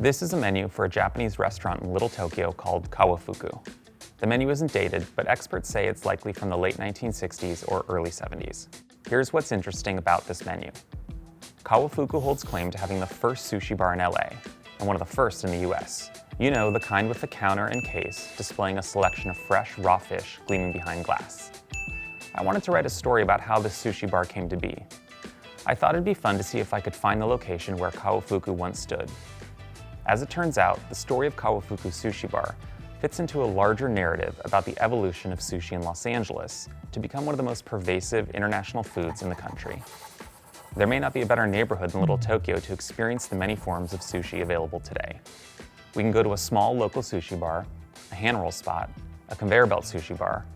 This is a menu for a Japanese restaurant in Little Tokyo called Kawafuku. The menu isn't dated, but experts say it's likely from the late 1960s or early 70s. Here's what's interesting about this menu. Kawafuku holds claim to having the first sushi bar in LA, and one of the first in the US. You know, the kind with the counter and case displaying a selection of fresh, raw fish gleaming behind glass. I wanted to write a story about how this sushi bar came to be. I thought it'd be fun to see if I could find the location where Kawafuku once stood. As it turns out, the story of Kawafuku Sushi Bar fits into a larger narrative about the evolution of sushi in Los Angeles to become one of the most pervasive international foods in the country. There may not be a better neighborhood than Little Tokyo to experience the many forms of sushi available today. We can go to a small local sushi bar, a hand roll spot, a conveyor belt sushi bar,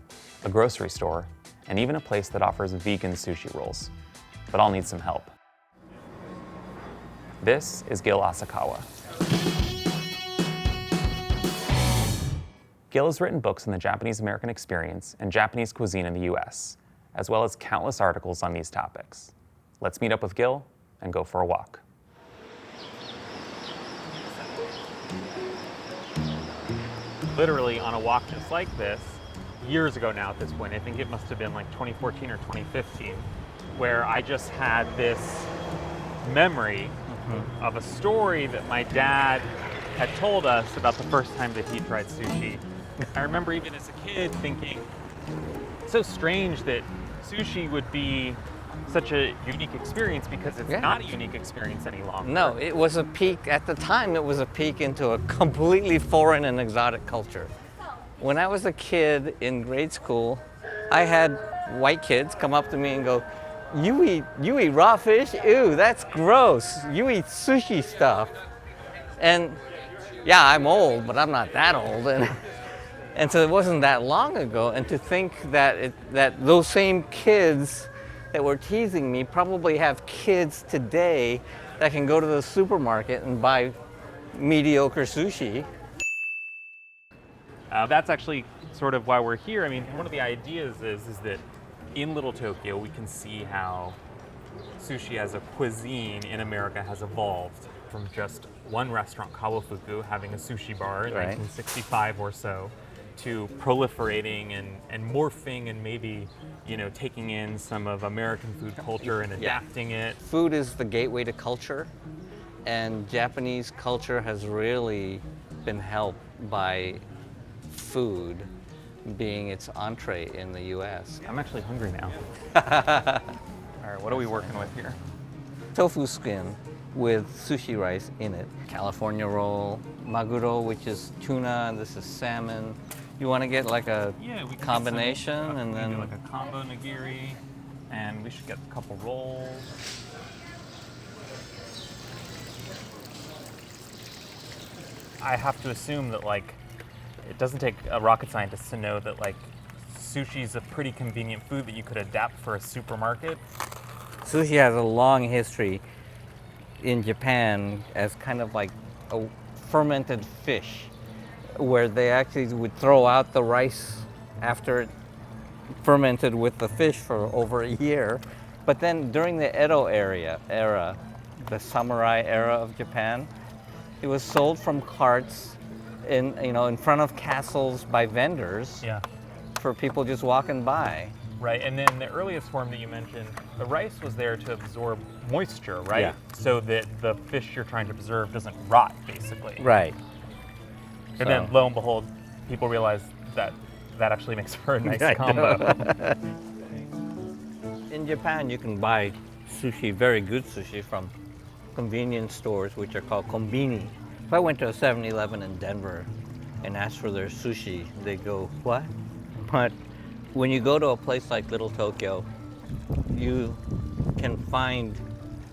a grocery store, and even a place that offers vegan sushi rolls. But I'll need some help. This is Gil Asakawa. Gil has written books on the Japanese-American experience and Japanese cuisine in the US, as well as countless articles on these topics. Let's meet up with Gil and go for a walk. Literally on a walk just like this, years ago now at this point, I think it must have been like 2014 or 2015, where I just had this memory of a story that my dad had told us about the first time that he tried sushi. I remember even as a kid thinking, it's so strange that sushi would be such a unique experience because it's not a unique experience any longer. No, it was a peek, at the time it was a peek into a completely foreign and exotic culture. When I was a kid in grade school, I had white kids come up to me and go, you eat raw fish? Ew, that's gross. You eat sushi stuff. And yeah, I'm old, but I'm not that old. And so it wasn't that long ago. And to think that those same kids that were teasing me probably have kids today that can go to the supermarket and buy mediocre sushi. That's actually sort of why we're here. I mean, one of the ideas is that in Little Tokyo, we can see how sushi as a cuisine in America has evolved from just one restaurant, Kawafuku, having a sushi bar in 1965 or so, to proliferating and morphing and maybe, you know, taking in some of American food culture and adapting it. Food is the gateway to culture, and Japanese culture has really been helped by food being its entree in the US. I'm actually hungry now. All right, what are we working with here? Tofu skin with sushi rice in it. California roll, maguro, which is tuna, and this is salmon. You want to get like a combination, and then do like a combo nigiri, and we should get a couple rolls. I have to assume that like it doesn't take a rocket scientist to know that like sushi is a pretty convenient food that you could adapt for a supermarket. Sushi has a long history in Japan as kind of like a fermented fish, where they actually would throw out the rice after it fermented with the fish for over a year. But then during the Edo era, the samurai era of Japan, it was sold from carts in front of castles by vendors for people just walking by. Right, and then the earliest form that you mentioned, the rice was there to absorb moisture, right? Yeah. So that the fish you're trying to preserve doesn't rot, basically. Right. And then, lo and behold, people realized that that actually makes for a nice combo. In Japan, you can buy sushi, very good sushi, from convenience stores, which are called konbini. If I went to a 7-Eleven in Denver and asked for their sushi, they'd go, what? But when you go to a place like Little Tokyo, you can find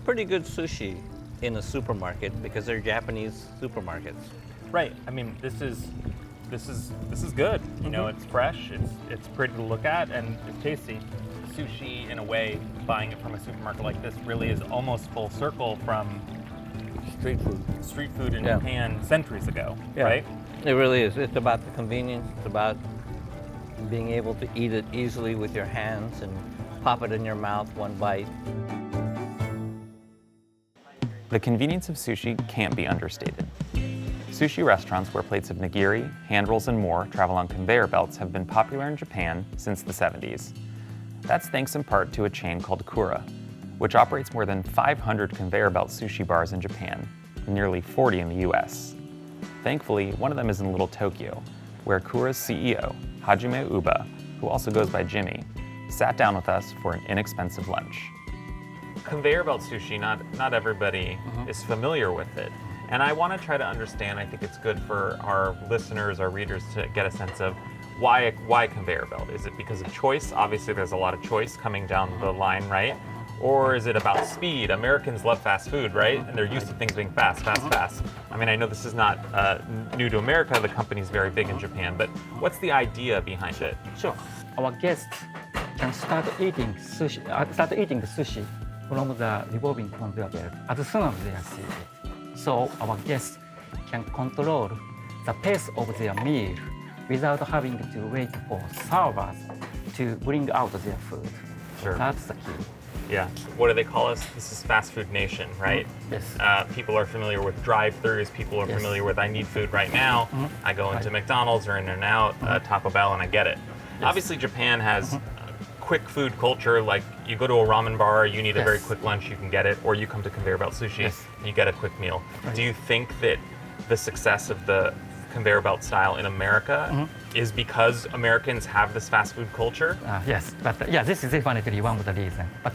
pretty good sushi in a supermarket because they're Japanese supermarkets. Right. I mean, this is good. You know, it's fresh. It's pretty to look at, and it's tasty. Sushi, in a way, buying it from a supermarket like this really is almost full circle from street food in Japan centuries ago. Right? It really is. It's about the convenience. It's about being able to eat it easily with your hands and pop it in your mouth one bite. The convenience of sushi can't be understated. Sushi restaurants where plates of nigiri, hand rolls, and more travel on conveyor belts have been popular in Japan since the 70s. That's thanks in part to a chain called Kura, which operates more than 500 conveyor belt sushi bars in Japan, and nearly 40 in the US. Thankfully, one of them is in Little Tokyo, where Kura's CEO, Hajime Uba, who also goes by Jimmy, sat down with us for an inexpensive lunch. Conveyor belt sushi, not everybody is familiar with it. And I want to try to understand, I think it's good for our listeners, our readers to get a sense of why conveyor belt? Is it because of choice? Obviously there's a lot of choice coming down the line, right? Or is it about speed? Americans love fast food, right? And they're used to things being fast. I mean, I know this is not new to America, the company's very big in Japan, but what's the idea behind it? Sure. Our guests can start eating the sushi from the revolving conveyor belt as soon as they are seated. So our guests can control the pace of their meal without having to wait for servers to bring out their food. Sure. That's the key. Yeah. What do they call us? This is fast food nation, right? Yes. People are familiar with drive-thrus. People are Yes. familiar with I need food right now. I go into McDonald's or In-N-Out, Taco Bell, and I get it. Obviously, Japan has quick food culture. Like you go to a ramen bar, you need a very quick lunch, you can get it, or you come to conveyor belt sushi, you get a quick meal. Right. Do you think that the success of the conveyor belt style in America is because Americans have this fast food culture? Yes, but this is definitely one of the reasons. But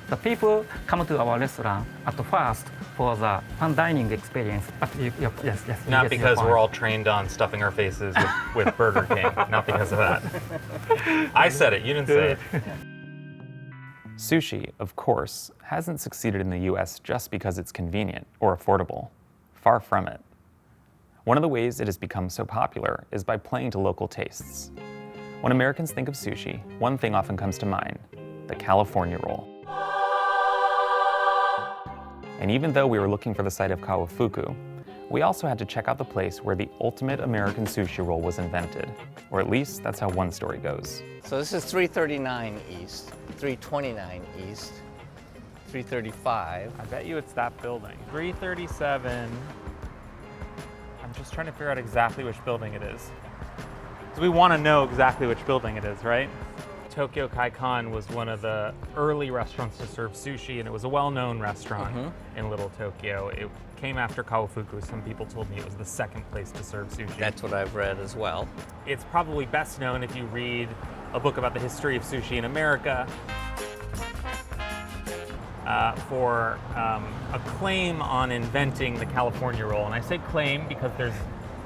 the people come to our restaurant at first for the fun dining experience. But yes. Not because we're all trained on stuffing our faces with Burger King. Not because of that. I said it, you didn't say it. Sushi, of course, hasn't succeeded in the US just because it's convenient or affordable. Far from it. One of the ways it has become so popular is by playing to local tastes. When Americans think of sushi, one thing often comes to mind: the California roll. And even though we were looking for the site of Kawafuku, we also had to check out the place where the ultimate American sushi roll was invented. Or at least that's how one story goes. So this is 339 East, 329 East, 335. I bet you it's that building. 337. I'm just trying to figure out exactly which building it is. Because we want to know exactly which building it is, right? Tokyo Kaikan was one of the early restaurants to serve sushi, and it was a well-known restaurant in Little Tokyo. It came after Kawafuku. Some people told me it was the second place to serve sushi. That's what I've read as well. It's probably best known if you read a book about the history of sushi in America for a claim on inventing the California roll. And I say claim because there's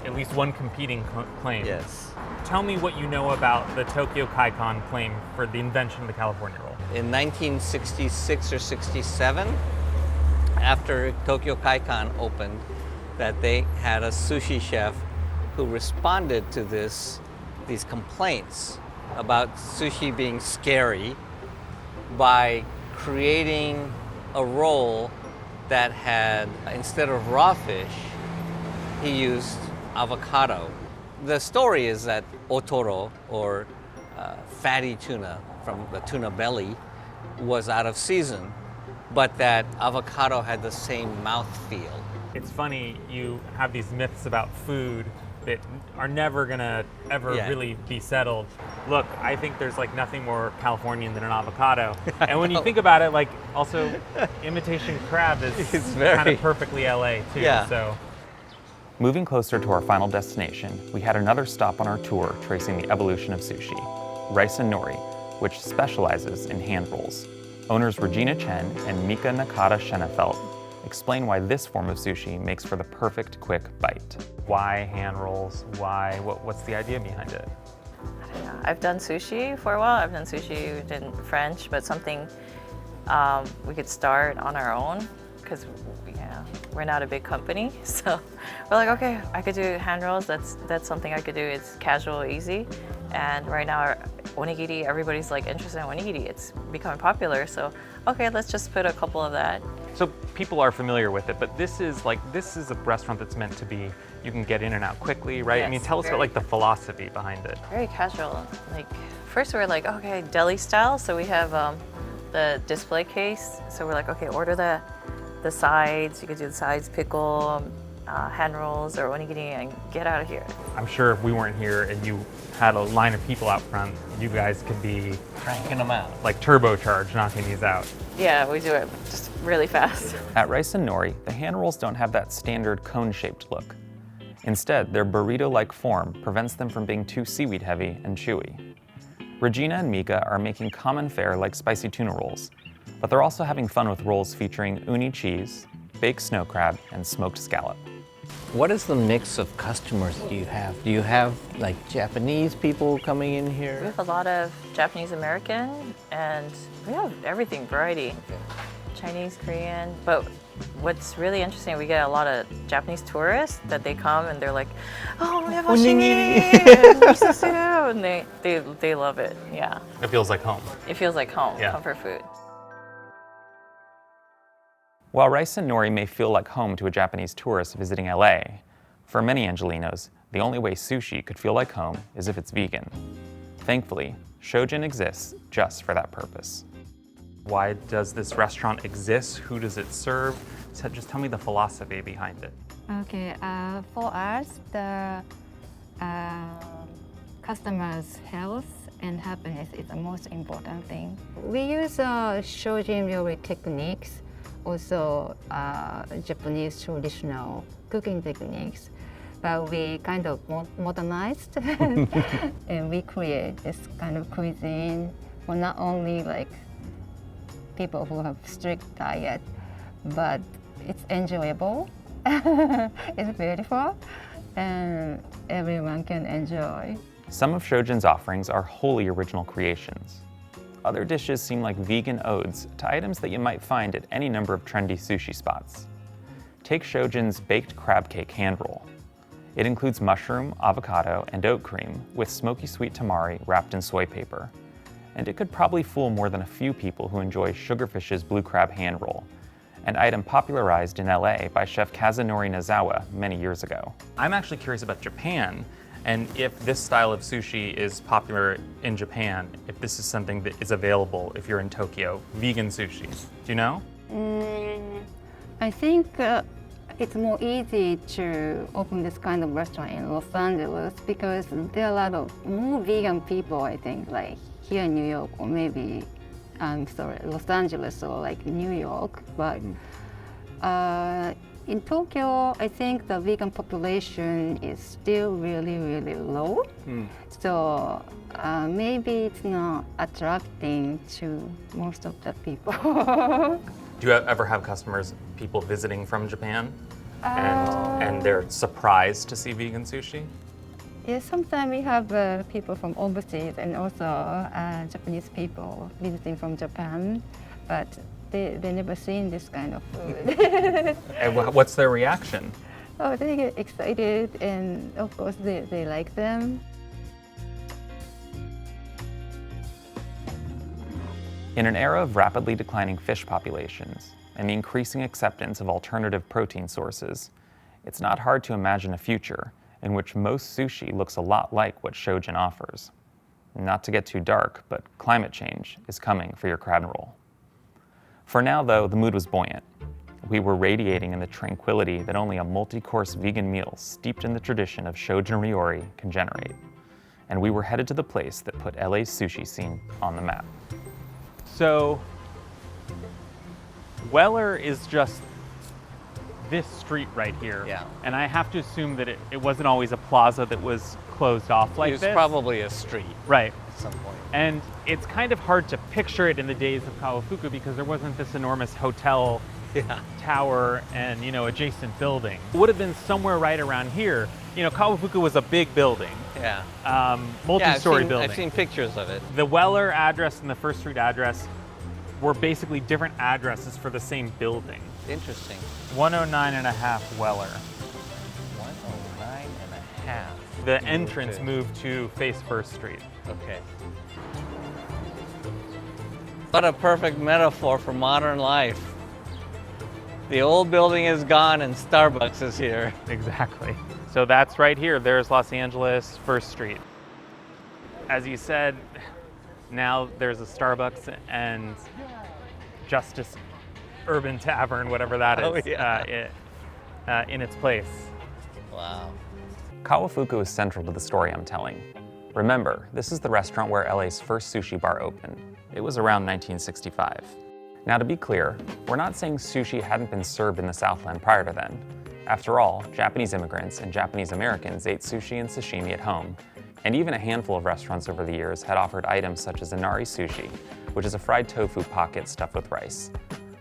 at least one competing claim. Yes. Tell me what you know about the Tokyo Kaikan claim for the invention of the California roll. In 1966 or 67, after Tokyo Kaikan opened, that they had a sushi chef who responded to these complaints about sushi being scary by creating a roll that had, instead of raw fish, he used avocado. The story is that otoro, or fatty tuna from the tuna belly, was out of season, but that avocado had the same mouthfeel. It's funny, you have these myths about food that are never gonna ever really be settled. Look, I think there's like nothing more Californian than an avocado. And when you think about it, like also imitation crab is kind of perfectly LA too. So. Moving closer to our final destination, we had another stop on our tour tracing the evolution of sushi, Rice and Nori, which specializes in hand rolls. Owners Regina Chen and Mika Nakata Schenefeld explain why this form of sushi makes for the perfect quick bite. Why hand rolls? Why? What's the idea behind it? I don't know. I've done sushi for a while. I've done sushi in French, but something we could start on our own because we're not a big company. So we're like, okay, I could do hand rolls. That's something I could do. It's casual, easy. And right now, onigiri, everybody's like interested in onigiri. It's becoming popular. So okay, let's just put a couple of that. So people are familiar with it, but this is a restaurant that's meant to be, you can get in and out quickly, right? Yes, I mean, tell us about like the philosophy behind it. Very casual. Like first we were like, okay, deli style. So we have the display case. So we're like, okay, order the the sides. You could do the sides, pickle, hand rolls, or onigiri, and get out of here. I'm sure if we weren't here and you had a line of people out front, you guys could be Cranking them out. like turbocharged, knocking these out. Yeah, we do it just really fast. At Rice and Nori, the hand rolls don't have that standard cone-shaped look. Instead, their burrito-like form prevents them from being too seaweed-heavy and chewy. Regina and Mika are making common fare like spicy tuna rolls, but they're also having fun with rolls featuring uni cheese, baked snow crab, and smoked scallop. What is the mix of customers do you have? Do you have like Japanese people coming in We here? have a lot of Japanese American, and we have everything, variety. Chinese, Korean, but what's really interesting, we get a lot of Japanese tourists that they come and they're like, oh, we have onigiri and miso soup, and they love it. Yeah, It feels like home. it feels like home, Yeah. comfort food. While Rice and Nori may feel like home to a Japanese tourist visiting LA, for many Angelinos, the only way sushi could feel like home is if it's vegan. Thankfully, Shojin exists just for that purpose. Why does this restaurant exist? Who does it serve? So just tell me the philosophy behind it. Okay, for us, the customers' health and happiness is the most important thing. We use Shojin Ryori techniques, also Japanese traditional cooking techniques, but we kind of modernized and we create this kind of cuisine for not only like people who have strict diet, but it's enjoyable, it's beautiful, and everyone can enjoy. Some of Shojin's offerings are wholly original creations. Other dishes seem like vegan odes to items that you might find at any number of trendy sushi spots. Take Shojin's baked crab cake hand roll. It includes mushroom, avocado, and oat cream with smoky sweet tamari wrapped in soy paper. And it could probably fool more than a few people who enjoy Sugarfish's blue crab hand roll, an item popularized in LA by chef Kazunori Nozawa many years ago. I'm actually curious about Japan and if this style of sushi is popular in Japan, if this is something that is available if you're in Tokyo, vegan sushi. Do you know? I think it's more easy to open this kind of restaurant in Los Angeles because there are a lot of more vegan people, I think, like here in New York or maybe, Los Angeles or like New York. But in Tokyo, I think the vegan population is still really, really low. So maybe it's not attracting to most of the people. Do you ever have customers, people visiting from Japan, and they're surprised to see vegan sushi? Yeah, sometimes we have people from overseas and also Japanese people visiting from Japan, but they never seen this kind of food. And what's their reaction? Oh, they get excited and of course they like them. In an era of rapidly declining fish populations and the increasing acceptance of alternative protein sources, it's not hard to imagine a future in which most sushi looks a lot like what Shojin offers. Not to get too dark, but climate change is coming for your crab roll. For now, though, the mood was buoyant. We were radiating in the tranquility that only a multi-course vegan meal steeped in the tradition of Shojin Ryori can generate. And we were headed to the place that put LA's sushi scene on the map. So, Weller is just this street right here. Yeah. And I have to assume that it wasn't always a plaza that was closed off like It was this. probably a street Right. at some point. And it's kind of hard to picture it in the days of Kawafuku because there wasn't this enormous hotel tower and, adjacent building. It would have been somewhere right around here. Kawafuku was a big building, Yeah. multi-story building. I've seen pictures of it. The Weller address and the First Street address were basically different addresses for the same building. Interesting. 109.5 Weller. 109.5. The entrance Okay. moved to face First Street. Okay. What a perfect metaphor for modern life. The old building is gone and Starbucks is here. Exactly. So that's right here. There's Los Angeles, First Street. As you said, now there's a Starbucks and Justice urban tavern, whatever that Oh, is, in its place. Wow. Kawafuku is central to the story I'm telling. Remember, this is the restaurant where LA's first sushi bar opened. It was around 1965. Now to be clear, we're not saying sushi hadn't been served in the Southland prior to then. After all, Japanese immigrants and Japanese Americans ate sushi and sashimi at home, and even a handful of restaurants over the years had offered items such as a Nori sushi, which is a fried tofu pocket stuffed with rice.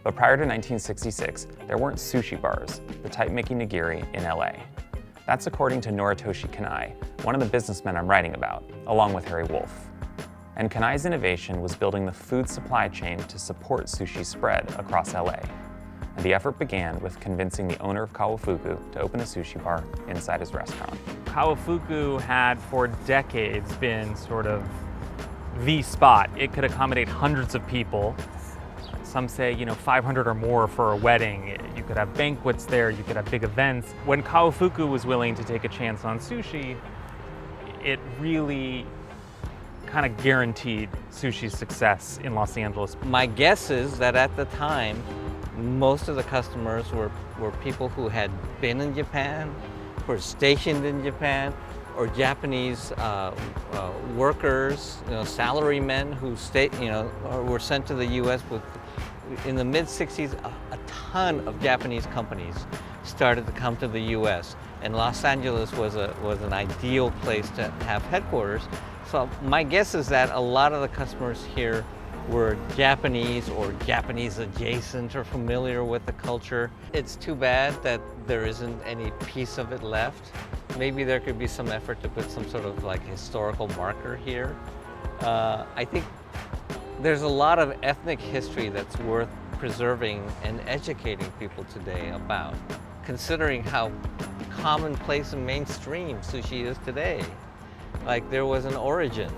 But prior to 1966, there weren't sushi bars, the type making nigiri, in LA. That's according to Noritoshi Kanai, one of the businessmen I'm writing about, along with Harry Wolf. And Kanai's innovation was building the food supply chain to support sushi's spread across LA. And the effort began with convincing the owner of Kawafuku to open a sushi bar inside his restaurant. Kawafuku had for decades been sort of the spot. It could accommodate hundreds of people. Some say, 500 or more for a wedding. You could have banquets there, you could have big events. When Kawafuku was willing to take a chance on sushi, it really kind of guaranteed sushi's success in Los Angeles. My guess is that at the time, most of the customers were people who had been in Japan, were stationed in Japan, or Japanese workers, salarymen who were sent to the U.S. In the mid-60s, a ton of Japanese companies started to come to the U.S. and Los Angeles was an ideal place to have headquarters. So my guess is that a lot of the customers here were Japanese or Japanese adjacent or familiar with the culture. It's too bad that there isn't any piece of it left. Maybe there could be some effort to put some sort of historical marker here. I think there's a lot of ethnic history that's worth preserving and educating people today about, considering how commonplace and mainstream sushi is today. There was an origin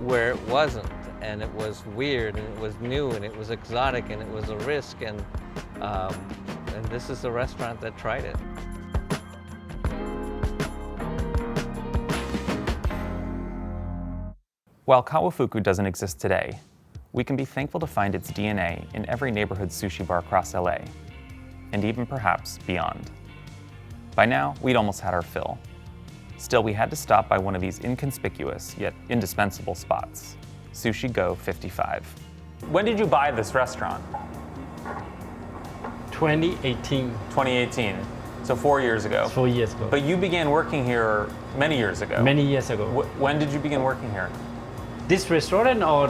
where it wasn't, and it was weird, and it was new, and it was exotic, and it was a risk, and this is the restaurant that tried it. While Kawafuku doesn't exist today, we can be thankful to find its DNA in every neighborhood sushi bar across LA, and even perhaps beyond. By now, we'd almost had our fill. Still, we had to stop by one of these inconspicuous yet indispensable spots, Sushi Go 55. When did you buy this restaurant? 2018. 2018, so 4 years ago. 4 years ago. But you began working here many years ago. Many years ago. When did you begin working here? This restaurant or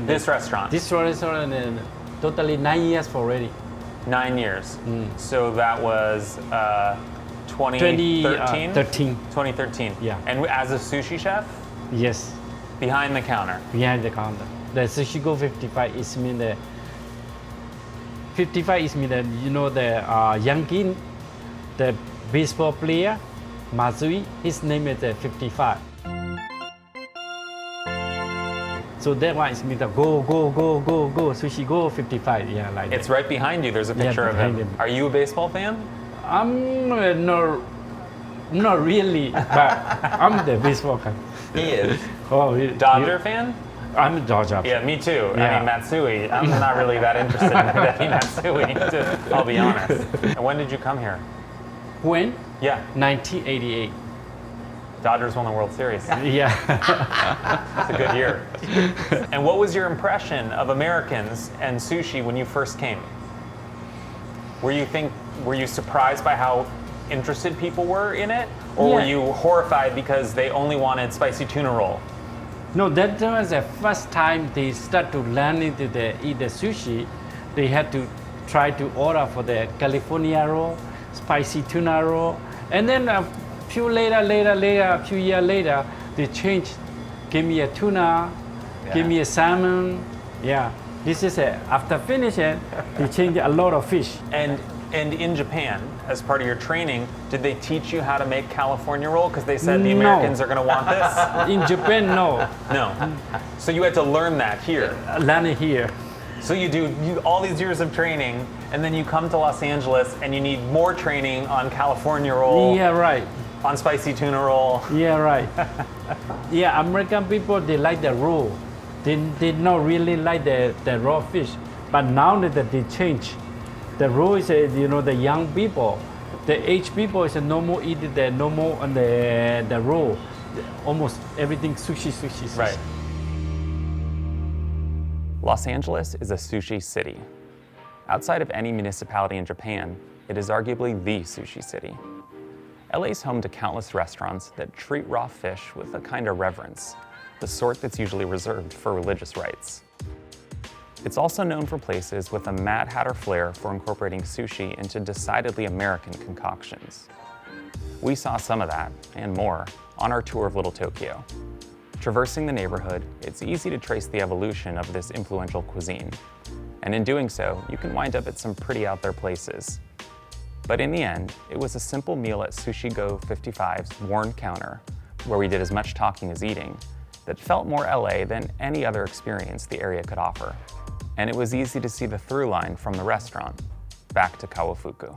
This restaurant? This restaurant, totally 9 years already. 9 years. So that was 2013? 2013. Yeah. And as a sushi chef? Yes. Behind the counter? Behind the counter. The Sushi Go 55 is mean the 55 is mean that the Yankee, the baseball player, Matsui, his name is 55. So that one is mean the go, Sushi Go 55, yeah, like It's that. right behind you, there's a picture of him. Are you a baseball fan? I'm not really, but I'm the baseball fan. He is. Oh, Dodger fan? I'm a Dodger. Yeah, me too. Yeah. I mean, Matsui. I'm not really that interested in Hideki Matsui, I'll be honest. And when did you come here? When? Yeah, 1988. Dodgers won the World Series. Yeah. It's a good year. And what was your impression of Americans and sushi when you first came? Were you surprised by how interested people were in it? Or were Yeah. you horrified because they only wanted spicy tuna roll? No, that was the first time they start to learn eat the sushi. They had to try to order for the California roll, spicy tuna roll, and then a few years later, they changed. Give me a tuna, give me a salmon. Yeah, this is it. After finishing, they changed a lot of fish. And in Japan, as part of your training, did they teach you how to make California roll? Because they said the No. Americans are going to want this? In Japan, no. No. So you had to learn that here. Learn it here. So you do all these years of training, and then you come to Los Angeles and you need more training on California roll, Yeah, right. on spicy tuna roll. Yeah, right. Yeah, American people, they like the roll. They not really like the raw fish. But now that they change, The rule is, the young people, the aged people is no more eating the normal on the roll. Almost everything sushi, sushi, sushi. Right. Los Angeles is a sushi city. Outside of any municipality in Japan, it is arguably the sushi city. LA is home to countless restaurants that treat raw fish with a kind of reverence, the sort that's usually reserved for religious rites. It's also known for places with a Mad Hatter flair for incorporating sushi into decidedly American concoctions. We saw some of that, and more, on our tour of Little Tokyo. Traversing the neighborhood, it's easy to trace the evolution of this influential cuisine. And in doing so, you can wind up at some pretty out there places. But in the end, it was a simple meal at Sushi Go 55's worn counter, where we did as much talking as eating, that felt more LA than any other experience the area could offer. And it was easy to see the through line from the restaurant back to Kawafuku.